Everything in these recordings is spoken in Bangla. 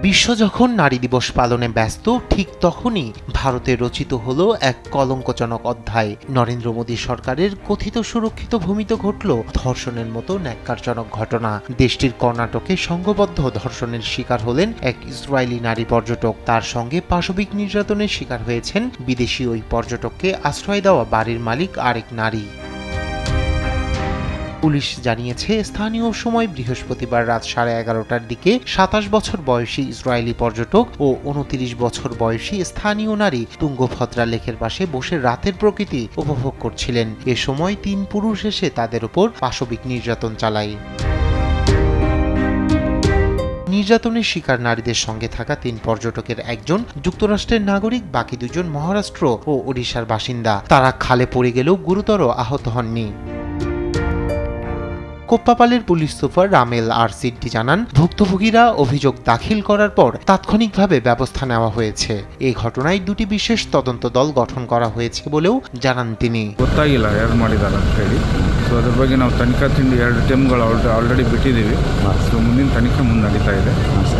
বিশ্ব যখন নারী দিবস পালনে ব্যস্ত, ঠিক তখনই ভারতে রচিত হলো এক কলঙ্কজনক অধ্যায়। নরেন্দ্র মোদী সরকারের কথিত সুরক্ষিত ভূমিতে ঘটল ধর্ষণের মতো ন্যাক্কারজনক ঘটনা। দেশটির কর্ণাটকে সংঘবদ্ধ ধর্ষণের শিকার হলেন এক ইসরায়েলি নারী পর্যটক। তার সঙ্গে পাশবিক নির্যাতনের শিকার হয়েছেন বিদেশি ওই পর্যটককে আশ্রয় দেওয়া বাড়ির মালিক আরেক নারী। পুলিশ জানিয়েছে, স্থানীয় সময় বৃহস্পতিবার রাত 11:30টার দিকে 27 বছর বয়সী ইসরায়েলি পর্যটক ও 29 বছর বয়সী স্থানীয় নারী তুঙ্গভদ্রা লেকের পাশে বসে রাতের প্রকৃতি উপভোগ করছিলেন। এ সময় 3 পুরুষ এসে তাদের উপর পাশবিক নির্যাতন চালায়। নির্যাতনের শিকার নারীদের সঙ্গে থাকা 3 পর্যটকের একজন যুক্তরাষ্ট্রের নাগরিক, বাকি 2 জন মহারাষ্ট্র ও ওড়িশার বাসিন্দা। তারা খালে পড়ে গেলেও গুরুতর আহত হননি। কোপ্পাপালের পুলিশ সুপার রামেল আর সিদ্দি জানান, ভুক্তভোগীরা অভিযোগ দাখিল করার পর তাৎক্ষণিকভাবে ব্যবস্থা নেওয়া হয়েছে। এই ঘটনায় 2টি বিশেষ তদন্ত দল গঠন করা হয়েছে বলেও জানান তিনি। ಅದ್ರ ಬಗ್ಗೆ ನಾವು ತನಿಖಾ ತಿಂಡಿ 2 ಟೀಮ್ಗಳು ಆಲ್ರೆಡಿ ಬಿಟ್ಟಿದ್ದೀವಿ. ಮುಂದಿನ ತನಿಖೆ ಮುಂದೆ ನಡೀತಾ ಇದೆ.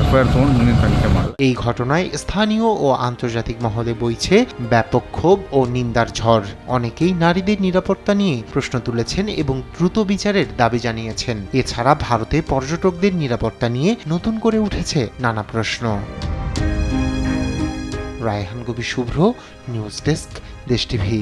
ಎಫ್ಐಆರ್ ತಗೊಂಡು ಮುಂದಿನ ತನಿಖೆ ಮಾಡಿ। এই ঘটনায় স্থানীয় ও আন্তর্জাতিক মহলে বইছে ব্যাপক ক্ষোভ ও নিন্দার ঝড়। অনেকেই নারীদের নিরাপত্তা নিয়ে প্রশ্ন তুলেছেন এবং দ্রুত বিচারের দাবি জানিয়েছেন। এছাড়া ভারতে পর্যটকদের নিরাপত্তা নিয়ে নতুন করে উঠেছে নানা প্রশ্ন। রায়হান কবির শুভ্র, নিউজ ডেস্ক, দেশ টিভি।